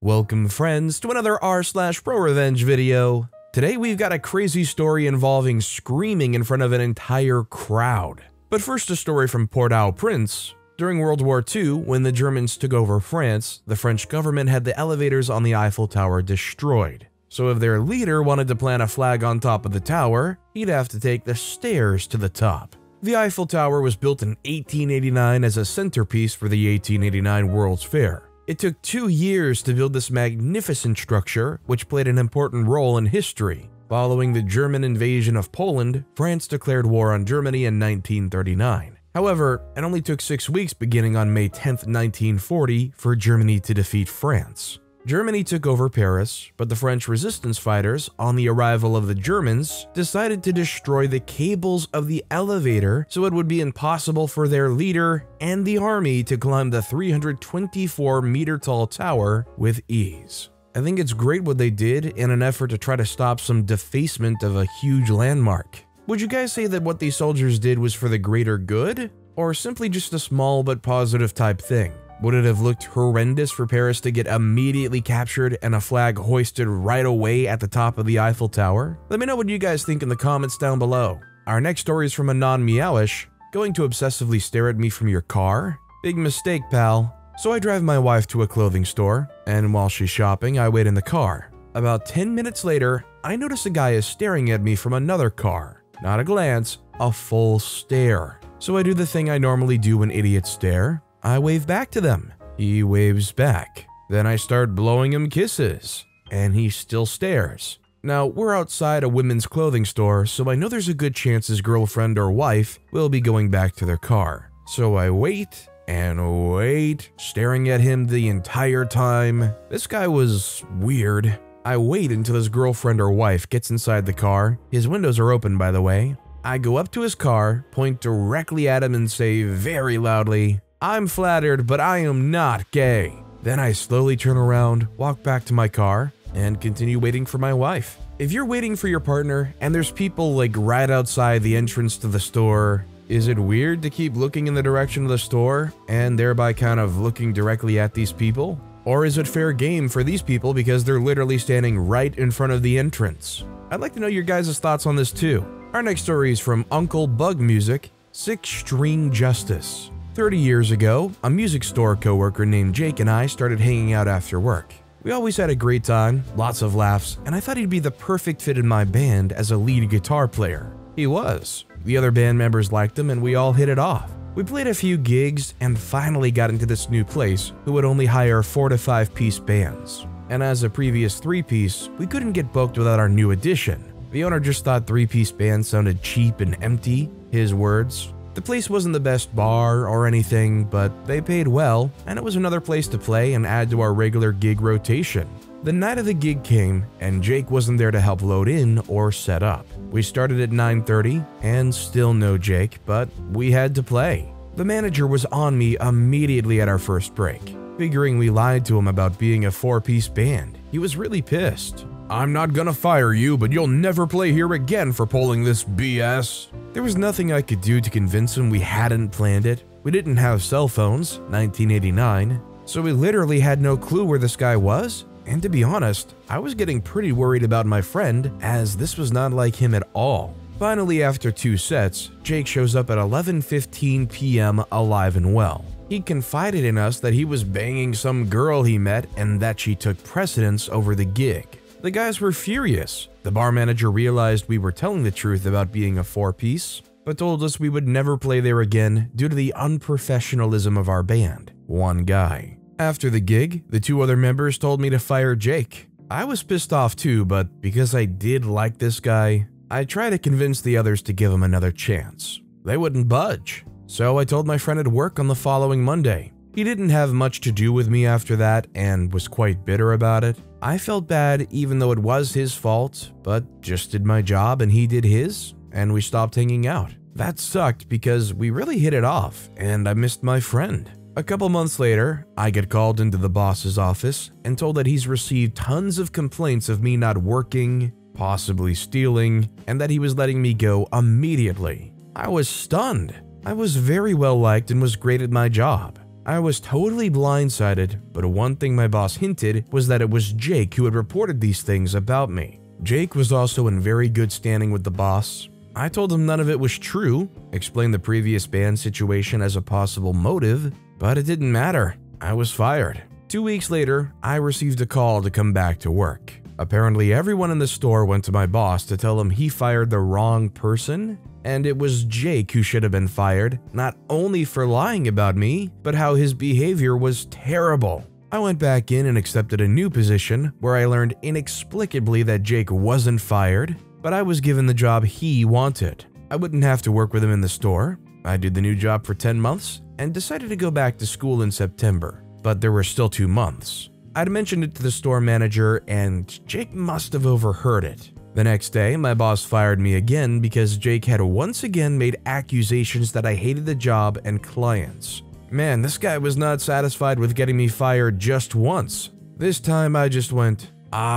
Welcome friends to another r/ProRevenge video. Today we've got a crazy story involving screaming in front of an entire crowd. But first, a story from Port-au-Prince. During World War II, when the Germans took over France, the French government had the elevators on the Eiffel Tower destroyed. So if their leader wanted to plant a flag on top of the tower, he'd have to take the stairs to the top. The Eiffel Tower was built in 1889 as a centerpiece for the 1889 World's Fair. It took 2 years to build this magnificent structure, which played an important role in history. Following the German invasion of Poland, France declared war on Germany in 1939. However, it only took 6 weeks beginning on May 10, 1940, for Germany to defeat France. Germany took over Paris, but the French resistance fighters, on the arrival of the Germans, decided to destroy the cables of the elevator so it would be impossible for their leader and the army to climb the 324-meter-tall tower with ease. I think it's great what they did in an effort to try to stop some defacement of a huge landmark. Would you guys say that what these soldiers did was for the greater good, or simply just a small but positive type thing? Would it have looked horrendous for Paris to get immediately captured and a flag hoisted right away at the top of the Eiffel Tower? Let me know what you guys think in the comments down below. Our next story is from a non-meowish. Going to obsessively stare at me from your car? Big mistake, pal. So I drive my wife to a clothing store, and while she's shopping, I wait in the car. About 10 minutes later, I notice a guy is staring at me from another car. Not a glance, a full stare. So I do the thing I normally do when idiots stare. I wave back to them. He waves back. Then I start blowing him kisses, and he still stares. Now, we're outside a women's clothing store, so I know there's a good chance his girlfriend or wife will be going back to their car. So I wait and wait, staring at him the entire time. This guy was weird. I wait until his girlfriend or wife gets inside the car. His windows are open, by the way. I go up to his car, point directly at him and say very loudly, "I'm flattered, but I am not gay." Then I slowly turn around, walk back to my car, and continue waiting for my wife. If you're waiting for your partner and there's people like right outside the entrance to the store, is it weird to keep looking in the direction of the store and thereby kind of looking directly at these people? Or is it fair game for these people because they're literally standing right in front of the entrance? I'd like to know your guys' thoughts on this too. Our next story is from Uncle Bug Music, 6-String Justice. 30 years ago, a music store coworker named Jake and I started hanging out after work. We always had a great time, lots of laughs, and I thought he'd be the perfect fit in my band as a lead guitar player. He was. The other band members liked him and we all hit it off. We played a few gigs and finally got into this new place who would only hire 4 to 5 piece bands. And as a previous 3-piece, we couldn't get booked without our new addition. The owner just thought 3-piece bands sounded cheap and empty, his words. The place wasn't the best bar or anything, but they paid well, and it was another place to play and add to our regular gig rotation. The night of the gig came, and Jake wasn't there to help load in or set up. We started at 9:30, and still no Jake, but we had to play. The manager was on me immediately at our first break, figuring we lied to him about being a 4-piece band. He was really pissed. "I'm not gonna fire you, but you'll never play here again for pulling this BS." There was nothing I could do to convince him we hadn't planned it. We didn't have cell phones, 1989, so we literally had no clue where this guy was. And to be honest, I was getting pretty worried about my friend, as this was not like him at all. Finally, after 2 sets, Jake shows up at 11:15 p.m. alive and well. He confided in us that he was banging some girl he met and that she took precedence over the gig. The guys were furious. The bar manager realized we were telling the truth about being a 4-piece, but told us we would never play there again due to the unprofessionalism of our band. One guy. After the gig, the 2 other members told me to fire Jake. I was pissed off too, but because I did like this guy, I tried to convince the others to give him another chance. They wouldn't budge. So I told my friend at work on the following Monday. He didn't have much to do with me after that and was quite bitter about it. I felt bad even though it was his fault, but just did my job and he did his, and we stopped hanging out. That sucked because we really hit it off and I missed my friend. A couple months later, I get called into the boss's office and told that he's received tons of complaints of me not working, possibly stealing, and that he was letting me go immediately. I was stunned. I was very well liked and was great at my job. I was totally blindsided, but one thing my boss hinted was that it was Jake who had reported these things about me. Jake was also in very good standing with the boss. I told him none of it was true, explained the previous band situation as a possible motive, but it didn't matter. I was fired. 2 weeks later, I received a call to come back to work. Apparently, everyone in the store went to my boss to tell him he fired the wrong person, and it was Jake who should have been fired, not only for lying about me, but how his behavior was terrible. I went back in and accepted a new position where I learned inexplicably that Jake wasn't fired, but I was given the job he wanted. I wouldn't have to work with him in the store. I did the new job for 10 months and decided to go back to school in September, but there were still 2 months. I'd mentioned it to the store manager and Jake must have overheard it. The next day, my boss fired me again because Jake had once again made accusations that I hated the job and clients. Man, this guy was not satisfied with getting me fired just once. This time I just went,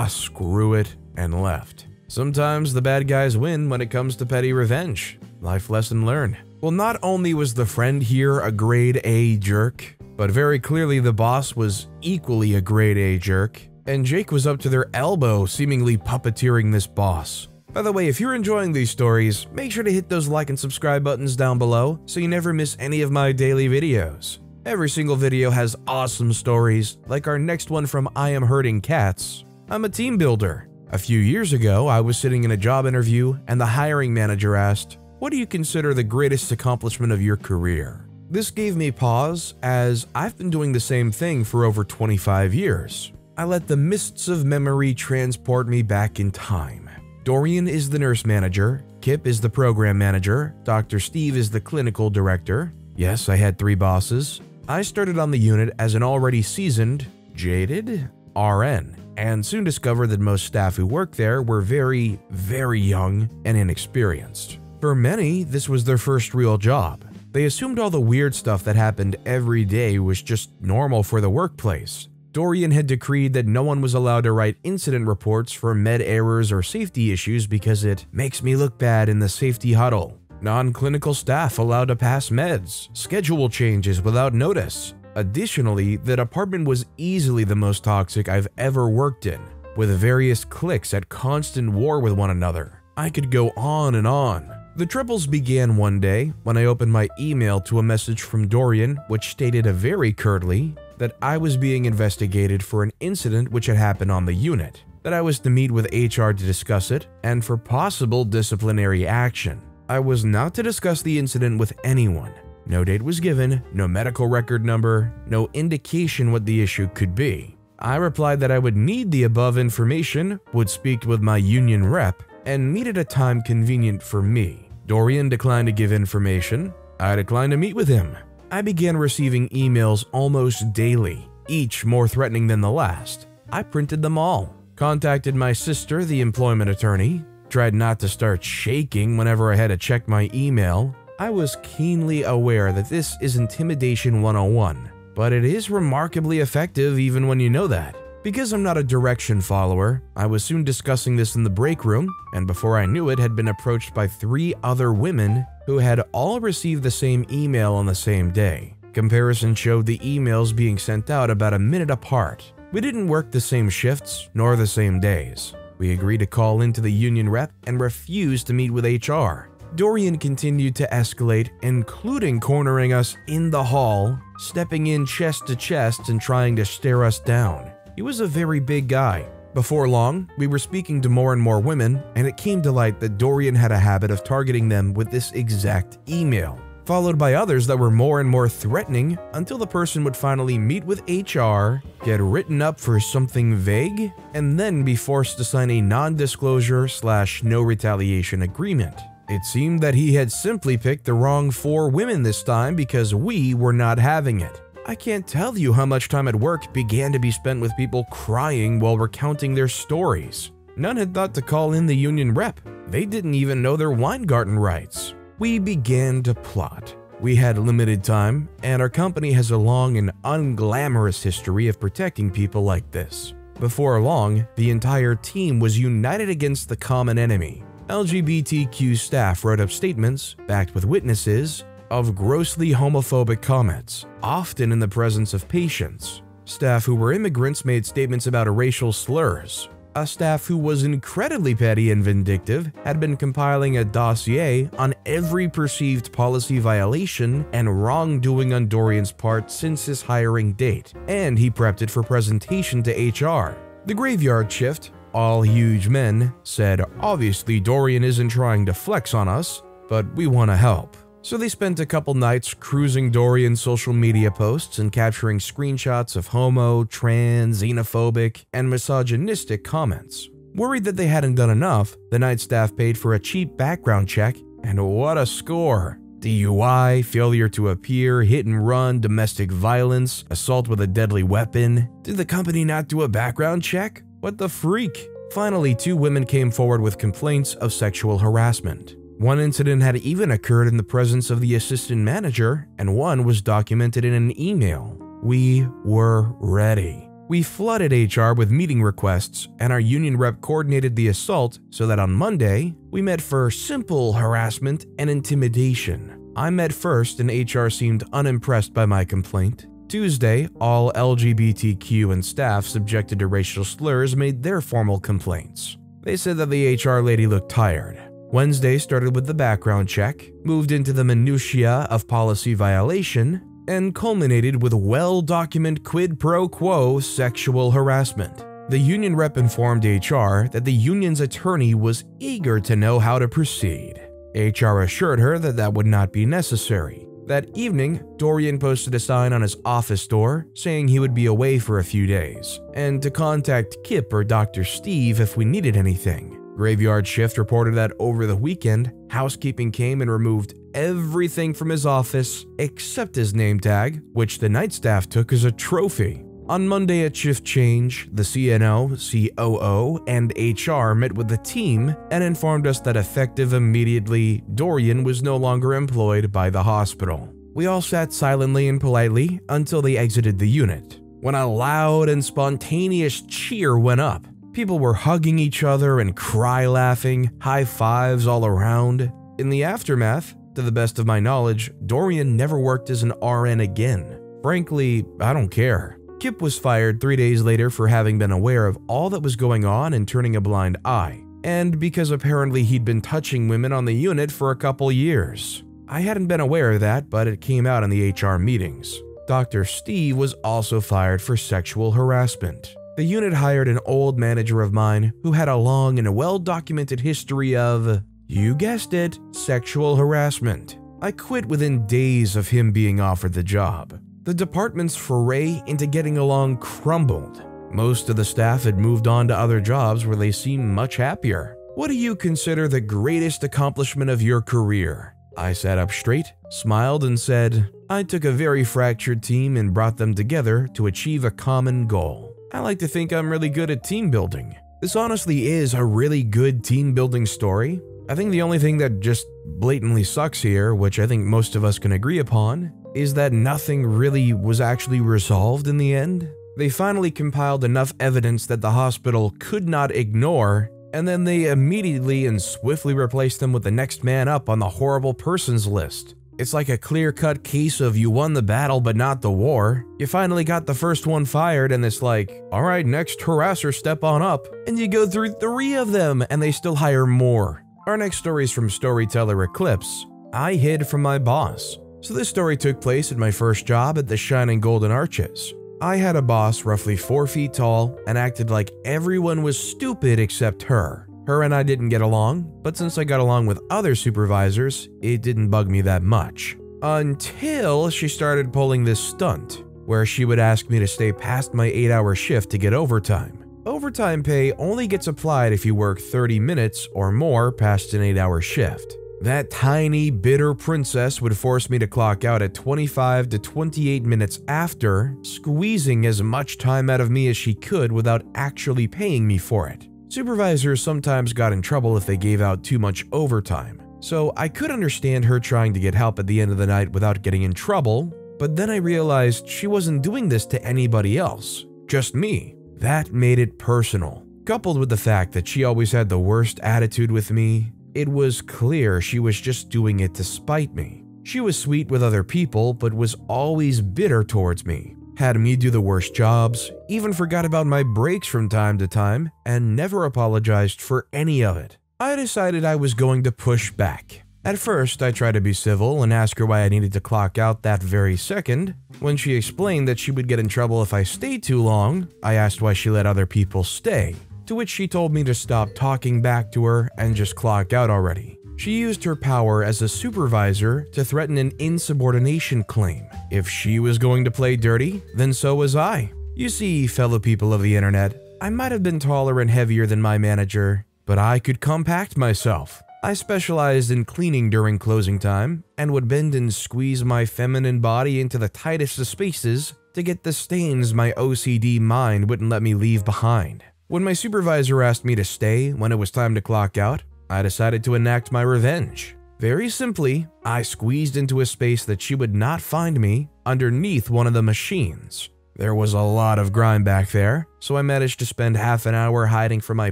screw it, and left. Sometimes the bad guys win when it comes to petty revenge. Life lesson learned. Well, not only was the friend here a grade A jerk, but very clearly the boss was equally a grade A jerk, and Jake was up to their elbow seemingly puppeteering this boss. By the way, if you're enjoying these stories, make sure to hit those like and subscribe buttons down below so you never miss any of my daily videos. Every single video has awesome stories, like our next one from I Am Hurting Cats. I'm a team builder. A few years ago, I was sitting in a job interview and the hiring manager asked, "What do you consider the greatest accomplishment of your career?" This gave me pause, as I've been doing the same thing for over 25 years. I let the mists of memory transport me back in time. Dorian is the nurse manager, Kip is the program manager, Dr. Steve is the clinical director. Yes, I had 3 bosses. I started on the unit as an already seasoned, jaded RN, and soon discovered that most staff who worked there were very, very young and inexperienced. For many, this was their first real job. They assumed all the weird stuff that happened every day was just normal for the workplace. Dorian had decreed that no one was allowed to write incident reports for med errors or safety issues because it makes me look bad in the safety huddle. Non-clinical staff allowed to pass meds, schedule changes without notice. Additionally, the department was easily the most toxic I've ever worked in, with various cliques at constant war with one another. I could go on and on. The troubles began one day when I opened my email to a message from Dorian which stated very curtly that I was being investigated for an incident which had happened on the unit, that I was to meet with HR to discuss it, and for possible disciplinary action. I was not to discuss the incident with anyone. No date was given, no medical record number, no indication what the issue could be. I replied that I would need the above information, would speak with my union rep, and meet at a time convenient for me. Dorian declined to give information. I declined to meet with him. I began receiving emails almost daily, each more threatening than the last. I printed them all, contacted my sister, the employment attorney, tried not to start shaking whenever I had to check my email. I was keenly aware that this is intimidation 101, but it is remarkably effective even when you know that. Because I'm not a direction follower, I was soon discussing this in the break room, and before I knew it, had been approached by 3 other women who had all received the same email on the same day. Comparison showed the emails being sent out about a minute apart. We didn't work the same shifts, nor the same days. We agreed to call into the union rep and refused to meet with HR. Dorian continued to escalate, including cornering us in the hall, stepping in chest to chest and trying to stare us down. He was a very big guy. Before long, we were speaking to more and more women, and it came to light that Dorian had a habit of targeting them with this exact email, followed by others that were more and more threatening until the person would finally meet with HR, get written up for something vague, and then be forced to sign a non-disclosure/no retaliation agreement. It seemed that he had simply picked the wrong 4 women this time because we were not having it. I can't tell you how much time at work began to be spent with people crying while recounting their stories. None had thought to call in the union rep. They didn't even know their Weingarten rights. We began to plot. We had limited time, and our company has a long and unglamorous history of protecting people like this. Before long, the entire team was united against the common enemy. LGBTQ staff wrote up statements, backed with witnesses, of grossly homophobic comments, often in the presence of patients. Staff who were immigrants made statements about racial slurs. A staff who was incredibly petty and vindictive had been compiling a dossier on every perceived policy violation and wrongdoing on Dorian's part since his hiring date, and he prepped it for presentation to HR. The graveyard shift, all huge men, said, "Obviously Dorian isn't trying to flex on us, but we want to help." So they spent a couple nights cruising Dorian's social media posts and capturing screenshots of homo, trans, xenophobic, and misogynistic comments. Worried that they hadn't done enough, the night staff paid for a cheap background check, and what a score! DUI, failure to appear, hit and run, domestic violence, assault with a deadly weapon. Did the company not do a background check? What the freak? Finally, 2 women came forward with complaints of sexual harassment. One incident had even occurred in the presence of the assistant manager, and one was documented in an email. We were ready. We flooded HR with meeting requests, and our union rep coordinated the assault so that on Monday, we met for simple harassment and intimidation. I met first, and HR seemed unimpressed by my complaint. Tuesday, all LGBTQ and staff subjected to racial slurs made their formal complaints. They said that the HR lady looked tired. Wednesday started with the background check, moved into the minutiae of policy violation, and culminated with well-documented quid pro quo sexual harassment. The union rep informed HR that the union's attorney was eager to know how to proceed. HR assured her that that would not be necessary. That evening, Dorian posted a sign on his office door saying he would be away for a few days, and to contact Kip or Dr. Steve if we needed anything. Graveyard Shift reported that over the weekend, housekeeping came and removed everything from his office except his name tag, which the night staff took as a trophy. On Monday at shift change, the CNO, COO, and HR met with the team and informed us that effective immediately, Dorian was no longer employed by the hospital. We all sat silently and politely until they exited the unit, when a loud and spontaneous cheer went up. People were hugging each other and cry-laughing, high fives all around. In the aftermath, to the best of my knowledge, Dorian never worked as an RN again. Frankly, I don't care. Kip was fired 3 days later for having been aware of all that was going on and turning a blind eye, and because apparently he'd been touching women on the unit for a couple years. I hadn't been aware of that, but it came out in the HR meetings. Dr. Steve was also fired for sexual harassment. The unit hired an old manager of mine who had a long and well-documented history of, you guessed it, sexual harassment. I quit within days of him being offered the job. The department's foray into getting along crumbled. Most of the staff had moved on to other jobs where they seemed much happier. What do you consider the greatest accomplishment of your career? I sat up straight, smiled, and said, I took a very fractured team and brought them together to achieve a common goal. I like to think I'm really good at team building. This honestly is a really good team building story. I think the only thing that just blatantly sucks here, which I think most of us can agree upon, is that nothing really was actually resolved in the end. They finally compiled enough evidence that the hospital could not ignore, and then they immediately and swiftly replaced them with the next man up on the horrible persons list. It's like a clear-cut case of you won the battle but not the war. You finally got the first one fired and it's like, alright, next harasser, step on up. And you go through 3 of them and they still hire more. Our next story is from Storyteller Eclipse. I hid from my boss. So this story took place at my first job at the Shining Golden Arches. I had a boss roughly 4 feet tall and acted like everyone was stupid except her. Her and I didn't get along, but since I got along with other supervisors, it didn't bug me that much. Until she started pulling this stunt, where she would ask me to stay past my 8-hour shift to get overtime. Overtime pay only gets applied if you work 30 minutes or more past an 8-hour shift. That tiny, bitter princess would force me to clock out at 25 to 28 minutes after, squeezing as much time out of me as she could without actually paying me for it. Supervisors sometimes got in trouble if they gave out too much overtime, so I could understand her trying to get help at the end of the night without getting in trouble, but then I realized she wasn't doing this to anybody else, just me. That made it personal. Coupled with the fact that she always had the worst attitude with me, it was clear she was just doing it to spite me. She was sweet with other people, but was always bitter towards me. Had me do the worst jobs, even forgot about my breaks from time to time, and never apologized for any of it. I decided I was going to push back. At first, I tried to be civil and ask her why I needed to clock out that very second. When she explained that she would get in trouble if I stayed too long, I asked why she let other people stay, to which she told me to stop talking back to her and just clock out already. She used her power as a supervisor to threaten an insubordination claim. If she was going to play dirty, then so was I. You see, fellow people of the internet, I might have been taller and heavier than my manager, but I could compact myself. I specialized in cleaning during closing time and would bend and squeeze my feminine body into the tightest of spaces to get the stains my OCD mind wouldn't let me leave behind. When my supervisor asked me to stay when it was time to clock out, I decided to enact my revenge. Very simply, I squeezed into a space that she would not find me underneath one of the machines. There was a lot of grime back there, so I managed to spend half an hour hiding from my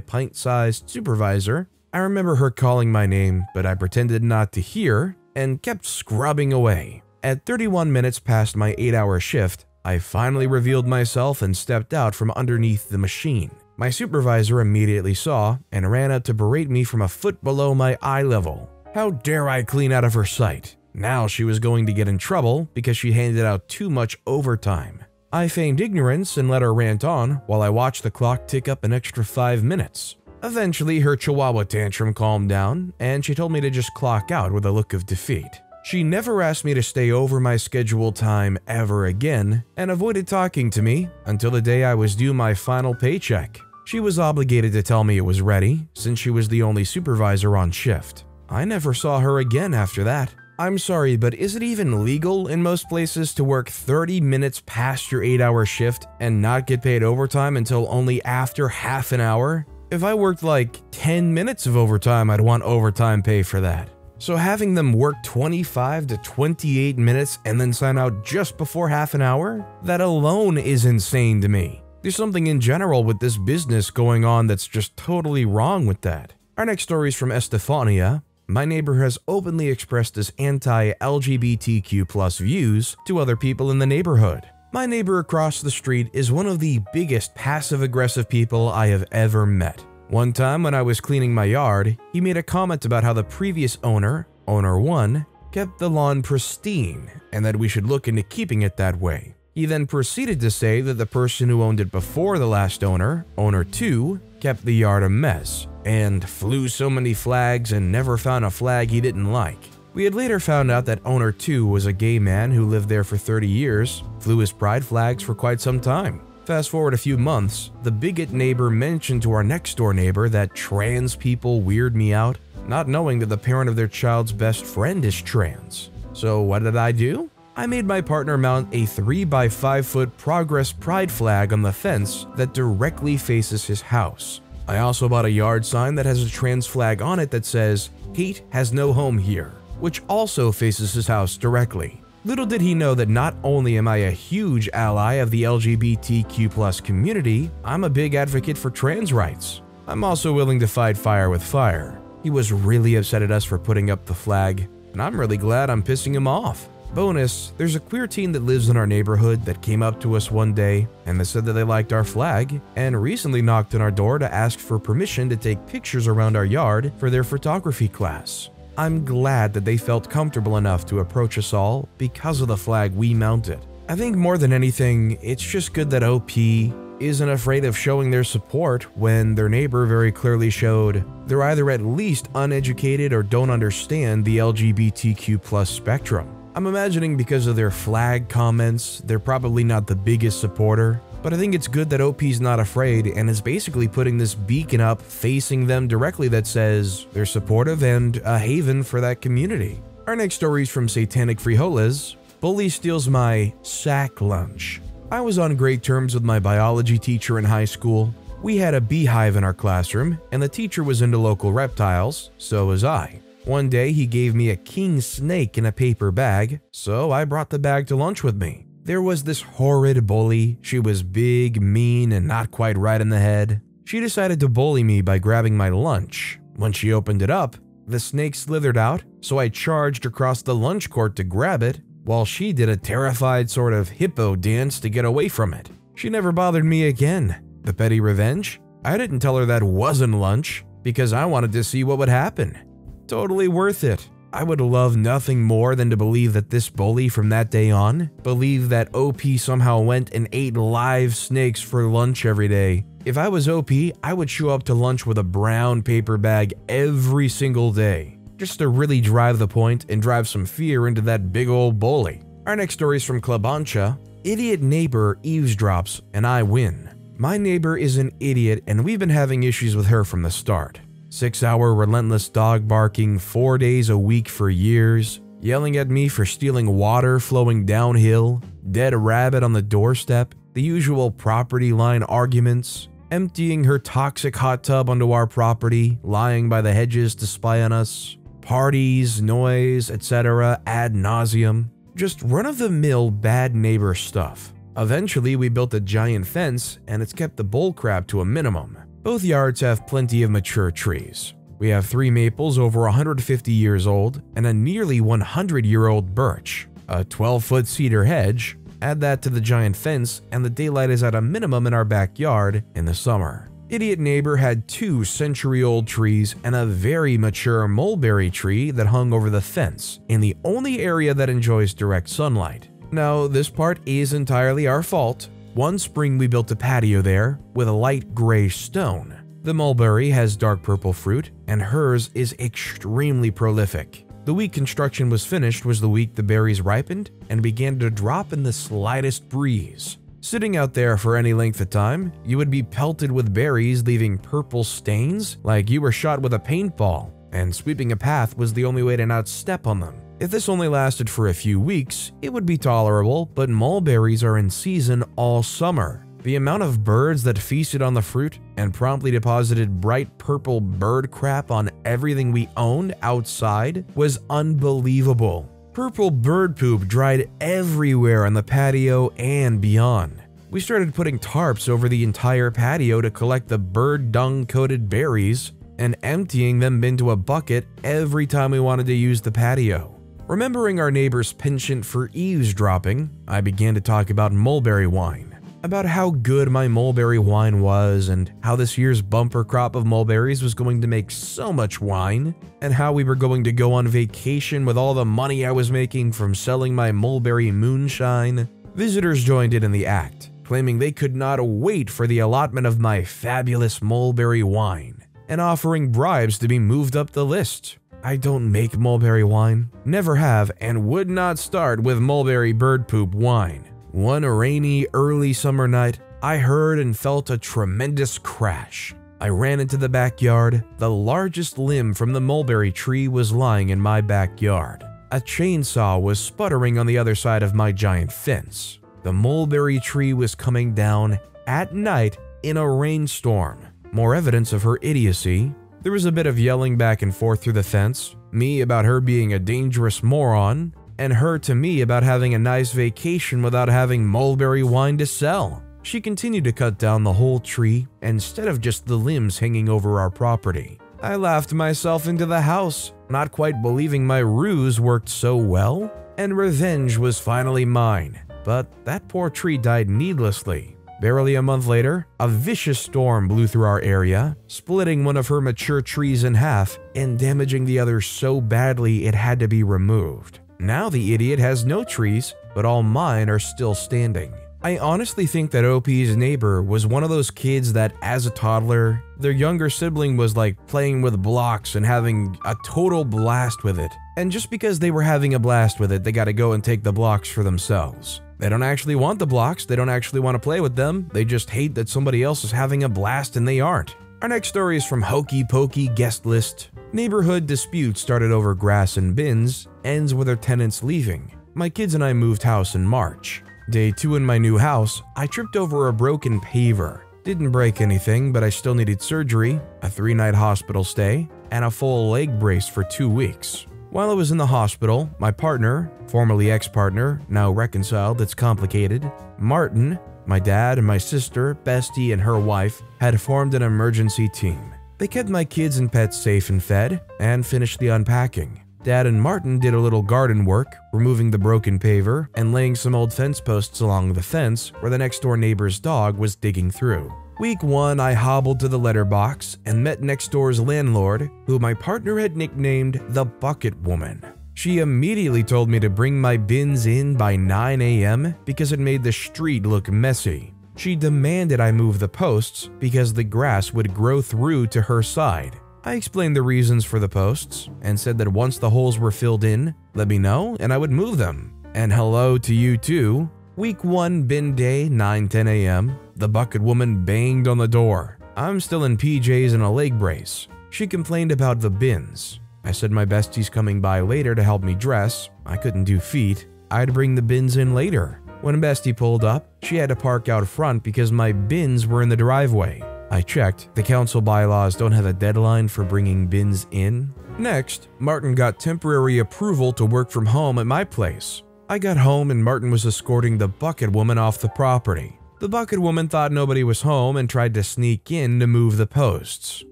pint-sized supervisor. I remember her calling my name, but I pretended not to hear and kept scrubbing away. At 31 minutes past my 8-hour shift, I finally revealed myself and stepped out from underneath the machine. My supervisor immediately saw and ran out to berate me from a foot below my eye level. How dare I clean out of her sight? Now she was going to get in trouble because she handed out too much overtime. I feigned ignorance and let her rant on while I watched the clock tick up an extra 5 minutes. Eventually, her chihuahua tantrum calmed down, and she told me to just clock out with a look of defeat. She never asked me to stay over my scheduled time ever again, and avoided talking to me until the day I was due my final paycheck. She was obligated to tell me it was ready, since she was the only supervisor on shift. I never saw her again after that. I'm sorry, but is it even legal in most places to work 30 minutes past your 8-hour shift and not get paid overtime until only after half an hour? If I worked like 10 minutes of overtime, I'd want overtime pay for that. So having them work 25 to 28 minutes and then sign out just before half an hour? That alone is insane to me. There's something in general with this business going on that's just totally wrong with that. Our next story is from Estefania. My neighbor has openly expressed his anti-LGBTQ+ views to other people in the neighborhood. My neighbor across the street is one of the biggest passive-aggressive people I have ever met. One time when I was cleaning my yard, he made a comment about how the previous owner, owner 1, kept the lawn pristine and that we should look into keeping it that way. He then proceeded to say that the person who owned it before the last owner, owner 2, kept the yard a mess and flew so many flags and never found a flag he didn't like. We had later found out that owner 2 was a gay man who lived there for 30 years, flew his pride flags for quite some time. Fast forward a few months, the bigot neighbor mentioned to our next door neighbor that trans people weird me out, not knowing that the parent of their child's best friend is trans. So what did I do? I made my partner mount a 3x5 foot Progress pride flag on the fence that directly faces his house. I also bought a yard sign that has a trans flag on it that says, "Hate has no home here," which also faces his house directly. Little did he know that not only am I a huge ally of the LGBTQ+ community, I'm a big advocate for trans rights. I'm also willing to fight fire with fire. He was really upset at us for putting up the flag, and I'm really glad I'm pissing him off. Bonus, there's a queer teen that lives in our neighborhood that came up to us one day and they said that they liked our flag and recently knocked on our door to ask for permission to take pictures around our yard for their photography class. I'm glad that they felt comfortable enough to approach us all because of the flag we mounted. I think more than anything, it's just good that OP isn't afraid of showing their support when their neighbor very clearly showed they're either at least uneducated or don't understand the LGBTQ+ spectrum. I'm imagining because of their flag comments, they're probably not the biggest supporter, but I think it's good that OP's not afraid and is basically putting this beacon up facing them directly that says they're supportive and a haven for that community. Our next story is from Satanic Frijoles. Bully steals my sack lunch. I was on great terms with my biology teacher in high school. We had a beehive in our classroom, and the teacher was into local reptiles, so was I. One day, he gave me a king snake in a paper bag, so I brought the bag to lunch with me. There was this horrid bully. She was big, mean, and not quite right in the head. She decided to bully me by grabbing my lunch. When she opened it up, The snake slithered out, so I charged across the lunch court to grab it, while she did a terrified sort of hippo dance to get away from it. She never bothered me again. The petty revenge? I didn't tell her that wasn't lunch, because I wanted to see what would happen. Totally worth it. I would love nothing more than to believe that this bully from that day on believed that OP somehow went and ate live snakes for lunch every day. If I was OP, I would show up to lunch with a brown paper bag every single day, just to really drive the point and drive some fear into that big old bully. Our next story is from Klabancha. Idiot neighbor eavesdrops and I win. My neighbor is an idiot and we've been having issues with her from the start. 6-hour relentless dog barking 4 days a week for years, yelling at me for stealing water flowing downhill, dead rabbit on the doorstep, the usual property line arguments, emptying her toxic hot tub onto our property, lying by the hedges to spy on us, parties, noise, etc. ad nauseum. Just run-of-the-mill bad neighbor stuff. Eventually, we built a giant fence, and it's kept the bullcrap to a minimum. Both yards have plenty of mature trees. We have 3 maples over 150 years old and a nearly 100-year-old birch, a 12-foot cedar hedge. Add that to the giant fence, and the daylight is at a minimum in our backyard in the summer. Idiot neighbor had 2 century-old trees and a very mature mulberry tree that hung over the fence in the only area that enjoys direct sunlight. Now, this part is entirely our fault. One spring we built a patio there with a light gray stone. The mulberry has dark purple fruit, and hers is extremely prolific. The week construction was finished was the week the berries ripened and began to drop in the slightest breeze. Sitting out there for any length of time, you would be pelted with berries leaving purple stains like you were shot with a paintball, and sweeping a path was the only way to not step on them. If this only lasted for a few weeks, it would be tolerable, but mulberries are in season all summer. The amount of birds that feasted on the fruit and promptly deposited bright purple bird crap on everything we owned outside was unbelievable. Purple bird poop dried everywhere on the patio and beyond. We started putting tarps over the entire patio to collect the bird dung-coated berries and emptying them into a bucket every time we wanted to use the patio. Remembering our neighbor's penchant for eavesdropping, I began to talk about mulberry wine, about how good my mulberry wine was and how this year's bumper crop of mulberries was going to make so much wine, and how we were going to go on vacation with all the money I was making from selling my mulberry moonshine. Visitors joined in the act, claiming they could not wait for the allotment of my fabulous mulberry wine, and offering bribes to be moved up the list. I don't make mulberry wine, never have, and would not start with mulberry bird poop wine. One rainy, early summer night, I heard and felt a tremendous crash. I ran into the backyard. The largest limb from the mulberry tree was lying in my backyard. A chainsaw was sputtering on the other side of my giant fence. The mulberry tree was coming down at night in a rainstorm. More evidence of her idiocy. There was a bit of yelling back and forth through the fence, me about her being a dangerous moron, and her to me about having a nice vacation without having mulberry wine to sell. She continued to cut down the whole tree instead of just the limbs hanging over our property. I laughed myself into the house, not quite believing my ruse worked so well, and revenge was finally mine. But that poor tree died needlessly. Barely a month later, a vicious storm blew through our area, splitting one of her mature trees in half and damaging the other so badly it had to be removed. Now the idiot has no trees, but all mine are still standing. I honestly think that OP's neighbor was one of those kids that, as a toddler, their younger sibling was like playing with blocks and having a total blast with it. And just because they were having a blast with it, they gotta go and take the blocks for themselves. They don't actually want the blocks, they don't actually want to play with them, they just hate that somebody else is having a blast and they aren't. Our next story is from Hokey Pokey Guest List. Neighborhood dispute started over grass and bins, ends with our tenants leaving. My kids and I moved house in March. Day 2 in my new house, I tripped over a broken paver. Didn't break anything, but I still needed surgery, a 3-night hospital stay, and a full leg brace for 2 weeks. While I was in the hospital, my partner, formerly ex-partner, now reconciled, it's complicated, Martin, my dad and my sister, Bestie, and her wife had formed an emergency team. They kept my kids and pets safe and fed, and finished the unpacking. Dad and Martin did a little garden work, removing the broken paver and laying some old fence posts along the fence where the next door neighbor's dog was digging through. Week 1, I hobbled to the letterbox and met next door's landlord, who my partner had nicknamed the Bucket Woman. She immediately told me to bring my bins in by 9 a.m. because it made the street look messy. She demanded I move the posts because the grass would grow through to her side. I explained the reasons for the posts and said that once the holes were filled in, let me know and I would move them. And hello to you too. Week 1 bin day, 9:10 a.m. The Bucket Woman banged on the door. I'm still in PJs and a leg brace. She complained about the bins. I said my bestie's coming by later to help me dress. I couldn't do feet. I'd bring the bins in later. When Bestie pulled up, she had to park out front because my bins were in the driveway. I checked. The council bylaws don't have a deadline for bringing bins in. Next, Martin got temporary approval to work from home at my place. I got home and Martin was escorting the Bucket Woman off the property. The Bucket Woman thought nobody was home and tried to sneak in to move the posts.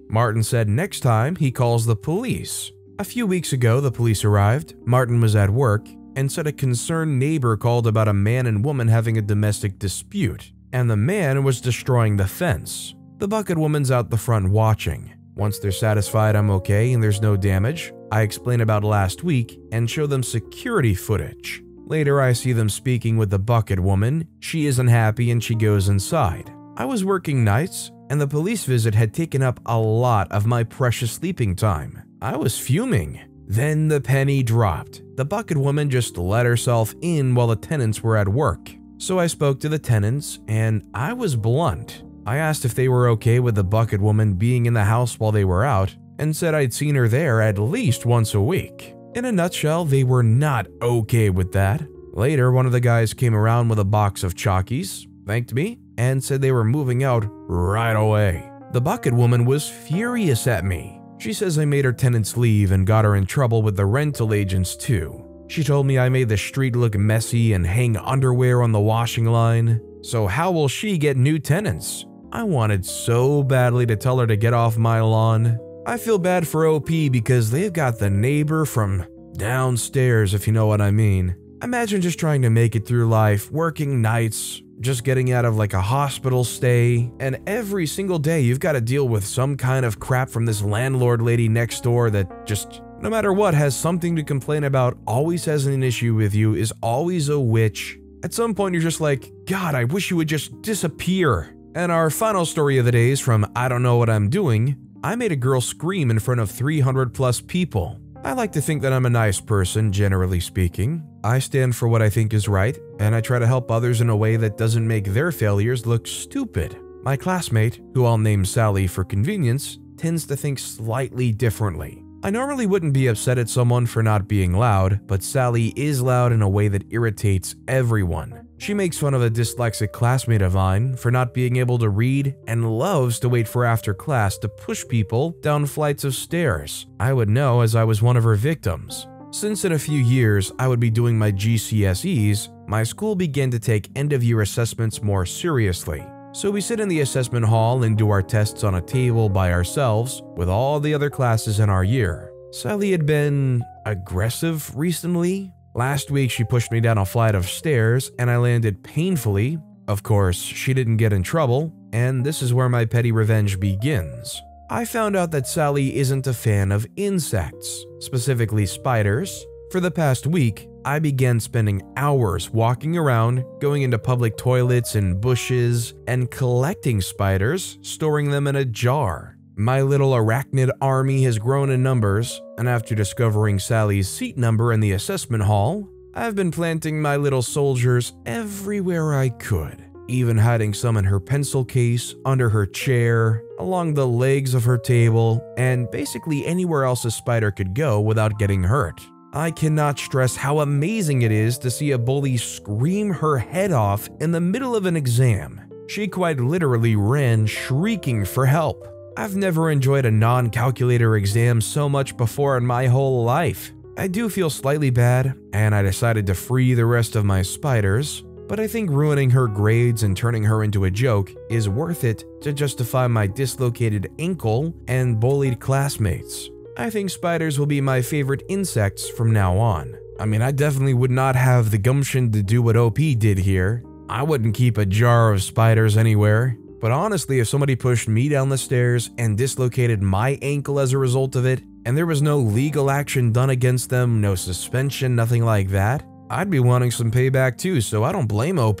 Martin said next time he calls the police. A few weeks ago, the police arrived. Martin was at work and said a concerned neighbor called about a man and woman having a domestic dispute, and the man was destroying the fence. The Bucket Woman's out the front watching. Once they're satisfied I'm okay and there's no damage, I explain about last week and show them security footage. Later I see them speaking with the Bucket Woman. She isn't happy and she goes inside. I was working nights and the police visit had taken up a lot of my precious sleeping time. I was fuming. Then the penny dropped. The Bucket Woman just let herself in while the tenants were at work. So I spoke to the tenants and I was blunt. I asked if they were okay with the Bucket Woman being in the house while they were out and said I'd seen her there at least once a week. In a nutshell, they were not okay with that. Later, one of the guys came around with a box of Chalkies, thanked me, and said they were moving out right away. The Bucket Woman was furious at me. She says I made her tenants leave and got her in trouble with the rental agents too. She told me I made the street look messy and hang underwear on the washing line. So how will she get new tenants? I wanted so badly to tell her to get off my lawn. I feel bad for OP because they've got the neighbor from downstairs, if you know what I mean. Imagine just trying to make it through life, working nights, just getting out of like a hospital stay, and every single day you've got to deal with some kind of crap from this landlord lady next door that just, no matter what, has something to complain about, always has an issue with you, is always a witch. At some point you're just like, God, I wish you would just disappear. And our final story of the day is from I Don't Know What I'm Doing. I made a girl scream in front of 300 plus people. I like to think that I'm a nice person, generally speaking. I stand for what I think is right, and I try to help others in a way that doesn't make their failures look stupid. My classmate, who I'll name Sally for convenience, tends to think slightly differently. I normally wouldn't be upset at someone for not being loud, but Sally is loud in a way that irritates everyone. She makes fun of a dyslexic classmate of mine for not being able to read and loves to wait for after class to push people down flights of stairs. I would know as I was one of her victims. Since in a few years I would be doing my GCSEs, my school began to take end-of-year assessments more seriously. So we sit in the assessment hall and do our tests on a table by ourselves with all the other classes in our year. Sally had been aggressive recently. Last week she pushed me down a flight of stairs and I landed painfully. Of course, she didn't get in trouble, and this is where my petty revenge begins. I found out that Sally isn't a fan of insects, specifically spiders. For the past week, I began spending hours walking around, going into public toilets and bushes, and collecting spiders, storing them in a jar. My little arachnid army has grown in numbers, and after discovering Sally's seat number in the assessment hall, I've been planting my little soldiers everywhere I could, even hiding some in her pencil case, under her chair, along the legs of her table, and basically anywhere else a spider could go without getting hurt. I cannot stress how amazing it is to see a bully scream her head off in the middle of an exam. She quite literally ran shrieking for help. I've never enjoyed a non-calculator exam so much before in my whole life. I do feel slightly bad, and I decided to free the rest of my spiders. but I think ruining her grades and turning her into a joke is worth it to justify my dislocated ankle and bullied classmates. I think spiders will be my favorite insects from now on. I mean, I definitely would not have the gumption to do what OP did here. I wouldn't keep a jar of spiders anywhere. But honestly, if somebody pushed me down the stairs and dislocated my ankle as a result of it, and there was no legal action done against them, no suspension, nothing like that, I'd be wanting some payback too, so I don't blame OP.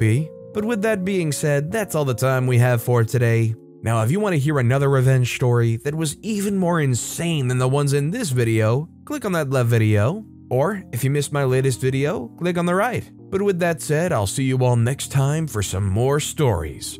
But with that being said, that's all the time we have for today. Now, if you want to hear another revenge story that was even more insane than the ones in this video, click on that left video. Or, if you missed my latest video, click on the right. But with that said, I'll see you all next time for some more stories.